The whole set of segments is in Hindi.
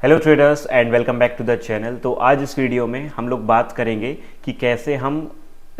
Hello traders and welcome back to the channel. तो आज इस वीडियो में हम लोग बात करेंगे कि कैसे हम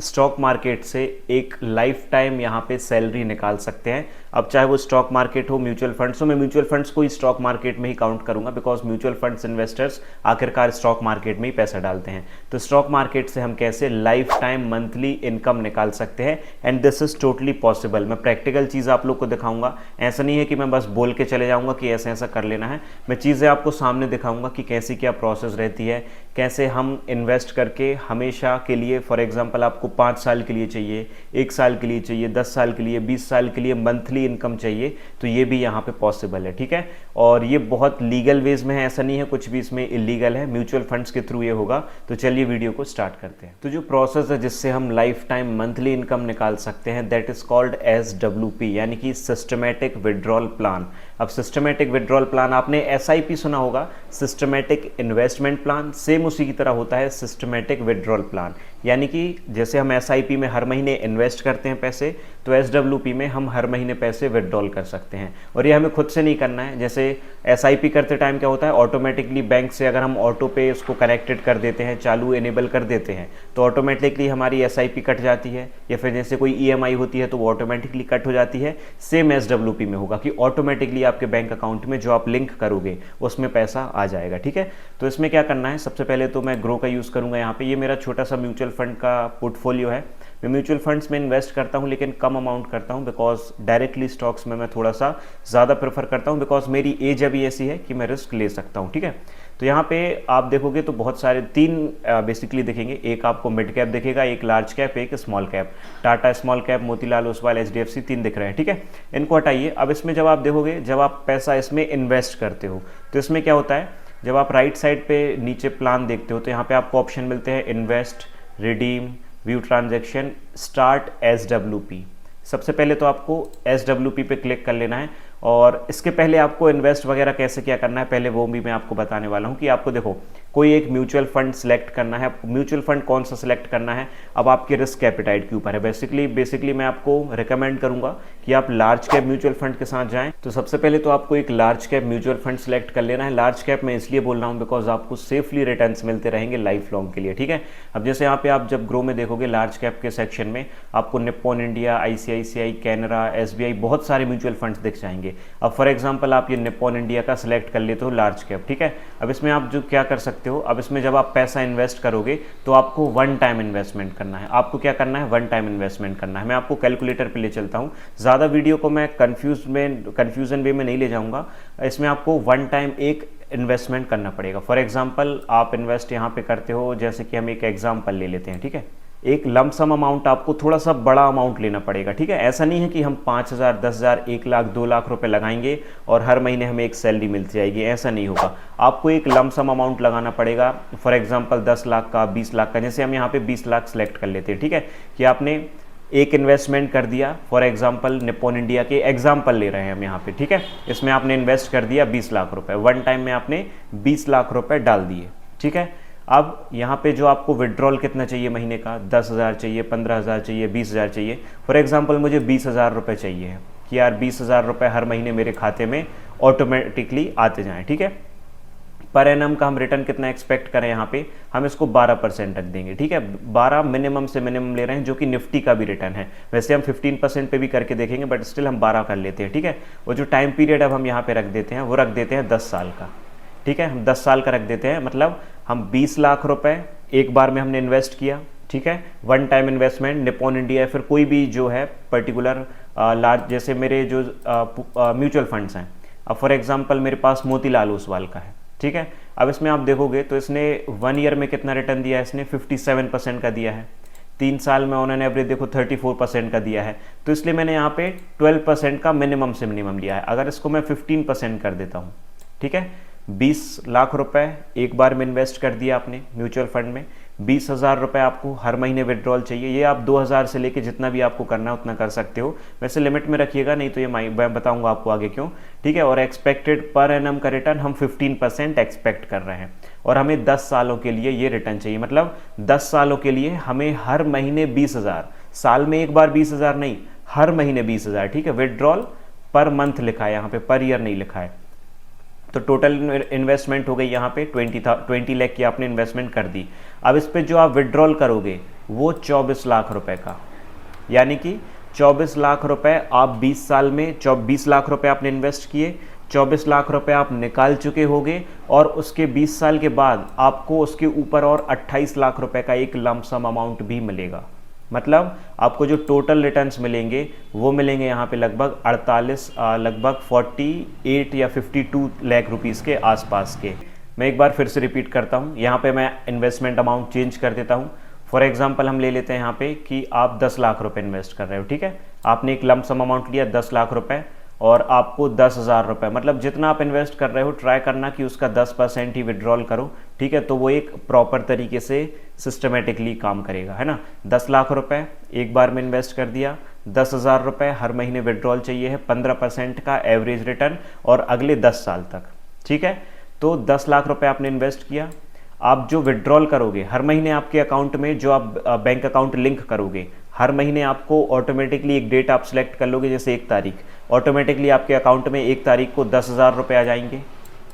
स्टॉक मार्केट से एक लाइफ टाइम यहाँ पे सैलरी निकाल सकते हैं। अब चाहे वो स्टॉक मार्केट हो, म्यूचुअल फंड्स हो, मैं म्यूचुअल फंड्स को ही स्टॉक मार्केट में ही काउंट करूंगा बिकॉज म्यूचुअल फंड्स इन्वेस्टर्स आखिरकार स्टॉक मार्केट में ही पैसा डालते हैं। तो स्टॉक मार्केट से हम कैसे लाइफ टाइम मंथली इनकम निकाल सकते हैं and this is totally possible. मैं प्रैक्टिकल चीज़ आप लोग को दिखाऊंगा। ऐसा नहीं है कि मैं बस बोल के चले जाऊंगा कि ऐसा ऐसा कर लेना है। मैं चीज़ें आपको सामने दिखाऊंगा कि कैसी क्या प्रोसेस रहती है, कैसे हम इन्वेस्ट करके हमेशा के लिए, फॉर एग्जांपल आपको 5 साल के लिए चाहिए, 1 साल के लिए चाहिए, 10 साल के लिए, 20 साल के लिए मंथली इनकम चाहिए, तो ये भी यहाँ पे पॉसिबल है। ठीक है, और ये बहुत लीगल वेज में है, ऐसा नहीं है कुछ भी इसमें इलीगल है। म्यूचुअल फंड्स के थ्रू ये होगा। तो चलिए वीडियो को स्टार्ट करते हैं। तो जो प्रोसेस है जिससे हम लाइफ टाइम मंथली इनकम निकाल सकते हैं दैट इज कॉल्ड SWP, यानी कि सिस्टमेटिक विड्रॉल प्लान। अब सिस्टमेटिक विड्रॉल प्लान आपने SIP सुना होगा, सिस्टमेटिक इन्वेस्टमेंट प्लान, सेम उसी की तरह होता है सिस्टमेटिक विड्रॉल प्लान। यानी कि जैसे हम SIP में हर महीने इन्वेस्ट करते हैं पैसे, तो SWP में हम हर महीने पैसे विड्रॉल कर सकते हैं। और ये हमें खुद से नहीं करना है। जैसे SIP करते टाइम क्या होता है, ऑटोमेटिकली बैंक से अगर हम ऑटो पे उसको कनेक्टेड कर देते हैं, चालू इनेबल कर देते हैं, तो ऑटोमेटिकली हमारी SIP कट जाती है। या फिर जैसे कोई EMI होती है तो वो ऑटोमेटिकली कट हो जाती है। सेम SWP में होगा कि ऑटोमेटिकली आपके बैंक अकाउंट में जो आप लिंक करोगे उसमें पैसा आ जाएगा। ठीक है, तो इसमें क्या करना है, सबसे पहले तो मैं ग्रो का यूज़ करूंगा। यहाँ पे ये मेरा छोटा सा म्यूचुअल फंड का पोर्टफोलियो है। मैं म्यूचुअल फंड्स में इन्वेस्ट करता हूँ लेकिन कम अमाउंट करता हूँ बिकॉज डायरेक्टली स्टॉक्स में मैं थोड़ा सा ज़्यादा प्रेफर करता हूँ बिकॉज मेरी एज अभी ऐसी है कि मैं रिस्क ले सकता हूँ। ठीक है, तो यहाँ पे आप देखोगे तो बहुत सारे तीन बेसिकली दिखेंगे। एक आपको मिड कैप दिखेगा, एक लार्ज कैप, एक small cap. Tata small cap, Motilal Oswal, HDFC, 3 दिख रहे हैं। ठीक है, इनको हटाइए। अब इसमें जब आप देखोगे, जब आप पैसा इसमें इन्वेस्ट करते हो तो इसमें क्या होता है, जब आप राइट साइड पे नीचे प्लान देखते हो तो यहाँ पे आपको ऑप्शन मिलते हैं invest, redeem, view transaction, start SWP। सबसे पहले तो आपको SWP पे क्लिक कर लेना है। और इसके पहले आपको इन्वेस्ट वगैरह कैसे क्या करना है पहले वो भी मैं आपको बताने वाला हूँ। कि आपको देखो कोई एक म्यूचुअल फंड सेलेक्ट करना है। म्यूचुअल फंड कौन सा सेलेक्ट करना है अब आपके रिस्क कैपिटाइट के ऊपर है। बेसिकली मैं आपको रिकमेंड करूंगा कि आप लार्ज कैप म्यूचुअल फंड के साथ जाएं। तो सबसे पहले तो आपको एक large cap mutual fund select कर लेना है। लार्ज कैप मैं इसलिए बोल रहा हूँ बिकॉज आपको सेफली रिटर्न्स मिलते रहेंगे लाइफ लॉन्ग के लिए। ठीक है, अब जैसे यहाँ पे आप जब ग्रो में देखोगे लार्ज कैप के सेक्शन में आपको Nippon India, ICICI, Canara, SBI, बहुत सारे म्यूचुअल फंड्स दिख जाएंगे। अब फॉर एग्जांपल आप ये निप्पॉन इंडिया का सिलेक्ट कर लेते हो लार्ज कैप। ठीक है, अब इसमें आप जो क्या कर सकते हो, अब इसमें जब आप पैसा इन्वेस्ट करोगे तो आपको वन टाइम इन्वेस्टमेंट करना है। आपको क्या करना है, वन टाइम इन्वेस्टमेंट करना है। मैं आपको कैलकुलेटर पे ले चलता हूँ, ज़्यादा वीडियो को मैं कन्फ्यूजन वे में नहीं ले जाऊँगा। इसमें आपको वन टाइम एक इन्वेस्टमेंट करना पड़ेगा। फॉर एग्जाम्पल आप इन्वेस्ट यहाँ पे करते हो, जैसे कि हम एक एग्जाम्पल ले लेते हैं। ठीक है, एक लमसम अमाउंट आपको थोड़ा सा बड़ा अमाउंट लेना पड़ेगा। ठीक है, ऐसा नहीं है कि हम 5,000, 10,000, 1 लाख, 2 लाख रुपए लगाएंगे और हर महीने हमें एक सैलरी मिलती जाएगी, ऐसा नहीं होगा। आपको एक लमसम अमाउंट लगाना पड़ेगा। फॉर एग्जांपल 10 लाख का, 20 लाख का, जैसे हम यहाँ पे 20 लाख सेलेक्ट कर लेते हैं। ठीक है, कि आपने एक इन्वेस्टमेंट कर दिया। फॉर एग्जांपल निप्पॉन इंडिया के एग्जांपल ले रहे हैं हम यहाँ पे। ठीक है, इसमें आपने इन्वेस्ट कर दिया 20 लाख रुपए, वन टाइम में आपने 20 लाख रुपए डाल दिए। ठीक है, अब यहाँ पे जो आपको विड्रॉल कितना चाहिए महीने का, 10,000 चाहिए, 15,000 चाहिए, 20,000 चाहिए। फॉर एग्जांपल मुझे 20,000 रुपये चाहिए कि यार 20,000 रुपये हर महीने मेरे खाते में ऑटोमेटिकली आते जाएं। ठीक है, पर एनम का हम रिटर्न कितना एक्सपेक्ट करें, यहाँ पे हम इसको 12% रख देंगे। ठीक है, 12 मिनिमम से मिनिमम ले रहे हैं, जो कि निफ्टी का भी रिटर्न है। वैसे हम 15% पे भी करके देखेंगे बट स्टिल हम 12 कर लेते हैं। ठीक है, और जो टाइम पीरियड अब हम यहाँ पे रख देते हैं वो रख देते हैं 10 साल का। ठीक है, हम 10 साल का रख देते हैं, मतलब हम 20 लाख रुपए एक बार में हमने इन्वेस्ट किया। ठीक है, one time investment, Nippon India या फिर कोई भी जो है पर्टिकुलर लार्ज, जैसे मेरे जो म्यूचुअल फंड्स हैं। अब फॉर एग्जांपल मेरे पास मोतीलाल ओसवाल का है। ठीक है, अब इसमें आप देखोगे तो इसने 1 ईयर में कितना रिटर्न दिया है, इसने 57% का दिया है। 3 साल में ऑन एन एवरेज देखो 34% का दिया है। तो इसलिए मैंने यहाँ पे 12% का मिनिमम से मिनिमम लिया है। अगर इसको मैं 15% कर देता हूँ, ठीक है, 20 लाख रुपए एक बार में इन्वेस्ट कर दिया आपने म्यूचुअल फंड में, 20,000 रुपए आपको हर महीने विड्रॉल चाहिए। ये आप 2,000 से लेके जितना भी आपको करना है उतना कर सकते हो, वैसे लिमिट में रखिएगा, नहीं तो ये मैं बताऊंगा आपको आगे क्यों। ठीक है, और एक्सपेक्टेड पर एनम का रिटर्न हम 15% एक्सपेक्ट कर रहे हैं और हमें 10 सालों के लिए ये रिटर्न चाहिए। मतलब 10 सालों के लिए हमें हर महीने 20,000, साल में एक बार 20,000 नहीं, हर महीने 20,000। ठीक है, विड्रॉल पर मंथ लिखा है यहाँ पे, पर ईयर नहीं लिखा है। तो टोटल इन्वेस्टमेंट हो गई यहाँ पे 20 लाख की आपने इन्वेस्टमेंट कर दी। अब इस पे जो आप विड्रॉल करोगे वो 24 लाख रुपए का, यानी कि 24 लाख रुपए आप 20 साल में 20 लाख रुपए आपने इन्वेस्ट किए, 24 लाख रुपए आप निकाल चुके होगे और उसके 20 साल के बाद आपको उसके ऊपर और 28 लाख रुपए का एक लमसम अमाउंट भी मिलेगा। मतलब आपको जो टोटल रिटर्न्स मिलेंगे वो मिलेंगे यहाँ पे लगभग 48 या 52 लाख रुपीस के आसपास के। मैं एक बार फिर से रिपीट करता हूँ, यहाँ पे मैं इन्वेस्टमेंट अमाउंट चेंज कर देता हूँ। फॉर एग्जांपल हम ले लेते हैं यहाँ पे कि आप 10 लाख रुपए इन्वेस्ट कर रहे हो, ठीक है। आपने एक लमसम अमाउंट लिया 10 लाख रुपए और आपको 10,000 रुपये, मतलब जितना आप इन्वेस्ट कर रहे हो ट्राई करना कि उसका 10% ही विड्रॉल करो, ठीक है। तो वो एक प्रॉपर तरीके से सिस्टमेटिकली काम करेगा, है ना। 10 लाख रुपए एक बार में इन्वेस्ट कर दिया, 10,000 रुपये हर महीने विड्रॉल चाहिए है, 15% का एवरेज रिटर्न और अगले 10 साल तक, ठीक है। तो 10 लाख रुपए आपने इन्वेस्ट किया, आप जो विड्रॉल करोगे हर महीने आपके अकाउंट में, जो आप बैंक अकाउंट लिंक करोगे हर महीने आपको ऑटोमेटिकली एक डेट आप सिलेक्ट कर लोगे, जैसे 1 तारीख, ऑटोमेटिकली आपके अकाउंट में 1 तारीख को 10,000 रुपये आ जाएंगे,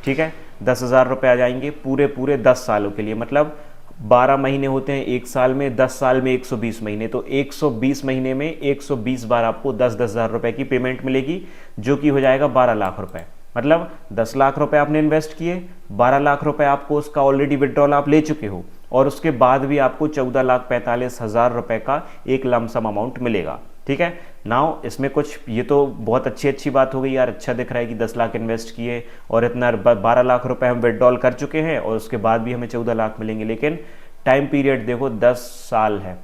ठीक है। 10,000 रुपये आ जाएंगे पूरे 10 सालों के लिए, मतलब 12 महीने होते हैं एक साल में, 10 साल में 120 महीने, तो 120 महीने में 120 बार आपको 10-10 हज़ार रुपये की पेमेंट मिलेगी, जो कि हो जाएगा 12 लाख रुपये। मतलब 10 लाख रुपए आपने इन्वेस्ट किए, 12 लाख रुपए आपको उसका ऑलरेडी विड्रॉल आप ले चुके हो और उसके बाद भी आपको 14,45,000 रुपए का एक लमसम अमाउंट मिलेगा, ठीक है। नाउ इसमें कुछ, ये तो बहुत अच्छी बात हो गई यार, अच्छा दिख रहा है कि 10 लाख इन्वेस्ट किए और इतना 12 लाख रुपए हम विड्रॉल कर चुके हैं और उसके बाद भी हमें 14 लाख मिलेंगे, लेकिन टाइम पीरियड देखो 10 साल है।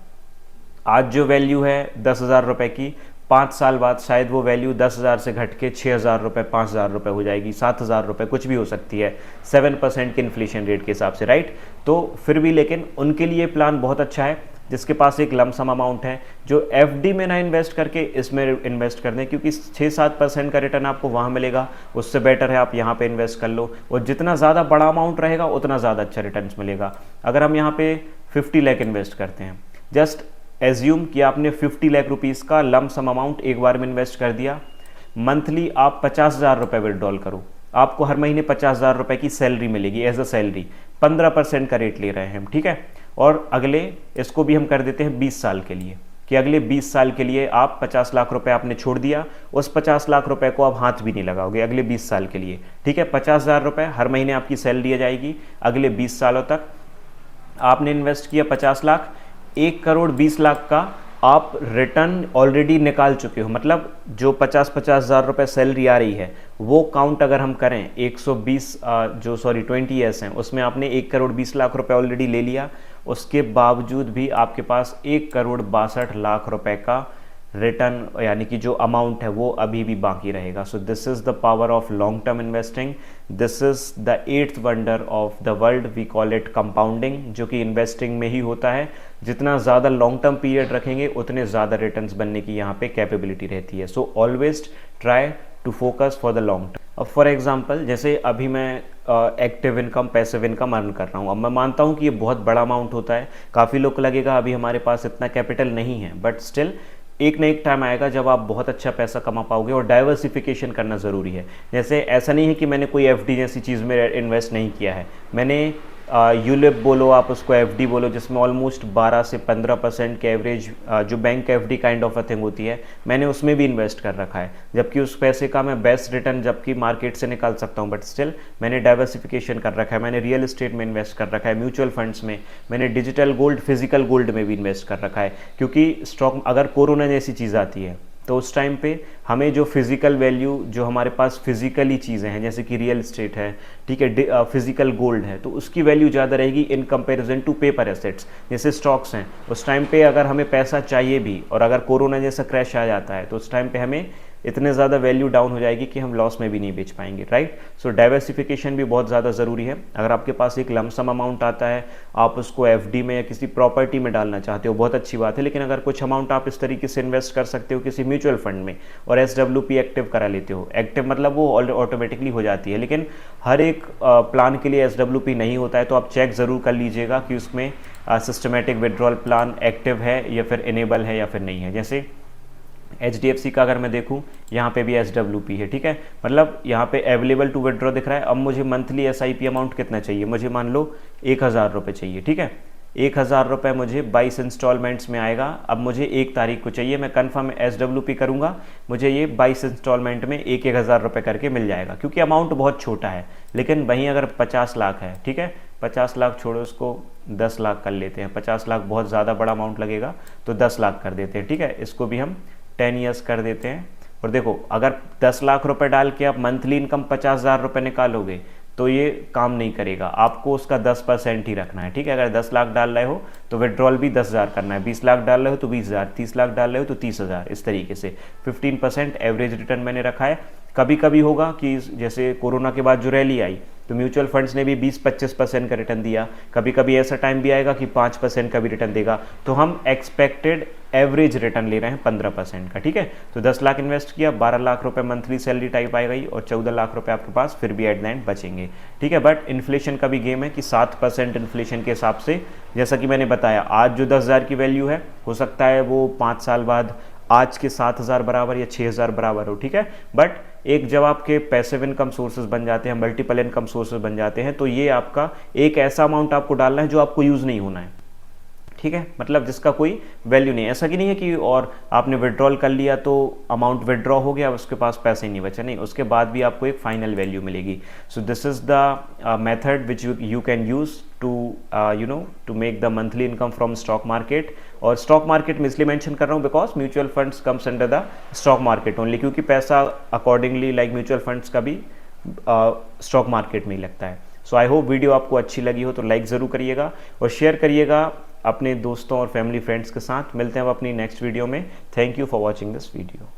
आज जो वैल्यू है 10,000 रुपये की, 5 साल बाद शायद वो वैल्यू 10,000 से घट के 6,000 रुपये, 5,000 रुपये हो जाएगी, 7,000 रुपये, कुछ भी हो सकती है 7% के इन्फ्लेशन रेट के हिसाब से, राइट। तो फिर भी लेकिन उनके लिए प्लान बहुत अच्छा है जिसके पास एक लमसम अमाउंट है, जो एफडी में ना इन्वेस्ट करके इसमें इन्वेस्ट कर दें, क्योंकि 6-7% का रिटर्न आपको वहाँ मिलेगा, उससे बेटर है आप यहाँ पे इन्वेस्ट कर लो, और जितना ज़्यादा बड़ा अमाउंट रहेगा उतना ज़्यादा अच्छा रिटर्न मिलेगा। अगर हम यहाँ पे 50 लाख इन्वेस्ट करते हैं, जस्ट एज्यूम कि आपने 50 लाख रुपीज़ का लमसम अमाउंट एक बार में इन्वेस्ट कर दिया, मंथली आप 50,000 रुपये विड्रॉल करो, आपको हर महीने 50,000 रुपये की सैलरी मिलेगी एज अ सैलरी, 15% का रेट ले रहे हैं हम, ठीक है। और अगले इसको भी हम कर देते हैं 20 साल के लिए, कि अगले 20 साल के लिए आप 50 लाख रुपए आपने छोड़ दिया, उस 50 लाख रुपए को आप हाथ भी नहीं लगाओगे अगले 20 साल के लिए, ठीक है। 50,000 रुपये हर महीने आपकी सैलरी आ जाएगी, अगले 20 सालों तक आपने इन्वेस्ट किया 50 लाख, 1,20,00,000 का आप रिटर्न ऑलरेडी निकाल चुके हो। मतलब जो 50,000 रुपये सैलरी आ रही है वो काउंट अगर हम करें 120 20 ईयर्स हैं, उसमें आपने 1,20,00,000 रुपये ऑलरेडी ले लिया, उसके बावजूद भी आपके पास 1,62,00,000 रुपये का रिटर्न, यानी कि जो अमाउंट है वो अभी भी बाकी रहेगा। So this is the power of long term investing, this is the 8th wonder of the world, we call it compounding, जो कि इन्वेस्टिंग में ही होता है। जितना ज़्यादा लॉन्ग टर्म पीरियड रखेंगे उतने ज़्यादा रिटर्न्स बनने की यहाँ पे कैपेबिलिटी रहती है। So always try to focus for the long term. अब फॉर एग्जांपल जैसे अभी मैं active income, passive income earn कर रहा हूँ, अब मैं मानता हूँ कि ये बहुत बड़ा अमाउंट होता है, काफ़ी लोग को लगेगा अभी हमारे पास इतना कैपिटल नहीं है, बट स्टिल एक ना एक टाइम आएगा जब आप बहुत अच्छा पैसा कमा पाओगे, और डाइवर्सिफिकेशन करना ज़रूरी है। जैसे ऐसा नहीं है कि मैंने कोई एफडी जैसी चीज़ में इन्वेस्ट नहीं किया है, मैंने यूलिप बोलो, आप उसको एफडी बोलो, जिसमें ऑलमोस्ट 12 से 15% के एवरेज जो bank FD kind of a thing होती है, मैंने उसमें भी इन्वेस्ट कर रखा है, जबकि उस पैसे का मैं बेस्ट रिटर्न जबकि मार्केट से निकाल सकता हूं, बट स्टिल मैंने डाइवर्सिफिकेशन कर रखा है, मैंने रियल एस्टेट में इन्वेस्ट कर रखा है, म्यूचुअल फंड्स में, मैंने डिजिटल गोल्ड, फिजिकल गोल्ड में भी इन्वेस्ट कर रखा है। क्योंकि स्टॉक, अगर कोरोना जैसी चीज़ आती है तो उस टाइम पे हमें जो फिजिकल वैल्यू, जो हमारे पास फिजिकली चीज़ें हैं जैसे कि रियल एस्टेट है, ठीक है, फिजिकल गोल्ड है, तो उसकी वैल्यू ज़्यादा रहेगी in comparison to paper assets. जैसे स्टॉक्स हैं, उस टाइम पे अगर हमें पैसा चाहिए भी और अगर कोरोना जैसा क्रैश आ जाता है तो उस टाइम पे हमें इतने ज़्यादा वैल्यू डाउन हो जाएगी कि हम लॉस में भी नहीं बेच पाएंगे, राइट। सो डाइवर्सिफिकेशन भी बहुत ज़्यादा ज़रूरी है। अगर आपके पास एक लमसम अमाउंट आता है, आप उसको एफडी में या किसी प्रॉपर्टी में डालना चाहते हो, बहुत अच्छी बात है, लेकिन अगर कुछ अमाउंट आप इस तरीके से इन्वेस्ट कर सकते हो किसी म्यूचुअल फंड में और SWP एक्टिव करा लेते हो, एक्टिव मतलब वो ऑटोमेटिकली हो जाती है, लेकिन हर एक प्लान के लिए SWP नहीं होता है, तो आप चेक ज़रूर कर लीजिएगा कि उसमें सिस्टमेटिक विड्रॉल प्लान एक्टिव है या फिर इनेबल है या फिर नहीं है। जैसे HDFC का अगर मैं देखूं, यहाँ पे भी SWP है, ठीक है। मतलब यहाँ पे अवेलेबल टू विड्रॉ दिख रहा है। अब मुझे मंथली SIP अमाउंट कितना चाहिए, मुझे मान लो 1000 रुपये चाहिए, ठीक है। 1000 रुपये मुझे 22 इंस्टॉलमेंट्स में आएगा। अब मुझे 1 तारीख को चाहिए, मैं कन्फर्म SWP करूँगा, मुझे ये 22 इंस्टॉलमेंट में 1000 रुपये करके मिल जाएगा, क्योंकि अमाउंट बहुत छोटा है। लेकिन वहीं अगर 50 लाख है, ठीक है, 50 लाख छोड़ो, उसको 10 लाख कर लेते हैं। 50 लाख बहुत ज़्यादा बड़ा अमाउंट लगेगा, तो 10 लाख कर देते हैं, ठीक है। इसको भी हम 10 ईयर्स कर देते हैं। और देखो, अगर 10 लाख रुपए डाल के आप मंथली इनकम 50,000 रुपये निकालोगे तो ये काम नहीं करेगा, आपको उसका 10% ही रखना है, ठीक है। अगर 10 लाख डाल रहे हो तो विड्रॉल भी 10,000 करना है, 20 लाख डाल रहे हो तो 20,000, 30 लाख डाल रहे हो तो 30,000, इस तरीके से 15% एवरेज रिटर्न मैंने रखा है। कभी कभी होगा कि जैसे कोरोना के बाद जो रैली आई तो म्यूचुअल फंड्स ने भी 20-25% का रिटर्न दिया। कभी कभी ऐसा टाइम भी आएगा कि 5% का भी रिटर्न देगा। तो हम एक्सपेक्टेड एवरेज रिटर्न ले रहे हैं 15% का, ठीक है। तो 10 लाख इन्वेस्ट किया, 12 लाख रुपए मंथली सैलरी टाइप आ गई और 14 लाख रुपए आपके पास फिर भी एट द एंड बचेंगे, ठीक है। बट इन्फ्लेशन का भी गेम है कि 7% इन्फ्लेशन के हिसाब से, जैसा कि मैंने बताया, आज जो 10,000 की वैल्यू है, हो सकता है वो 5 साल बाद आज के 7,000 बराबर या 6,000 बराबर हो, ठीक है। बट एक जब आपके पैसिव इनकम सोर्सेज बन जाते हैं, मल्टीपल इनकम सोर्सेज बन जाते हैं, तो ये आपका एक ऐसा अमाउंट आपको डालना है जो आपको यूज़ नहीं होना है, ठीक है। मतलब जिसका कोई वैल्यू नहीं है। ऐसा कि नहीं है कि और आपने विड्रॉल कर लिया तो अमाउंट विड्रॉ हो गया, उसके पास पैसे नहीं बचे, नहीं, उसके बाद भी आपको एक फाइनल वैल्यू मिलेगी। So this is the method which you can use to make the monthly income from stock market. और स्टॉक मार्केट में इसलिए मेंशन कर रहा हूँ because mutual funds comes under the stock market only, क्योंकि पैसा अकॉर्डिंगली लाइक म्यूचुअल फंड्स का भी स्टॉक मार्केट में ही लगता है। सो आई होप वीडियो आपको अच्छी लगी हो तो लाइक ज़रूर करिएगा और शेयर करिएगा अपने दोस्तों और फैमिली फ्रेंड्स के साथ। मिलते हैं अब अपनी नेक्स्ट वीडियो में। Thank you for watching this video.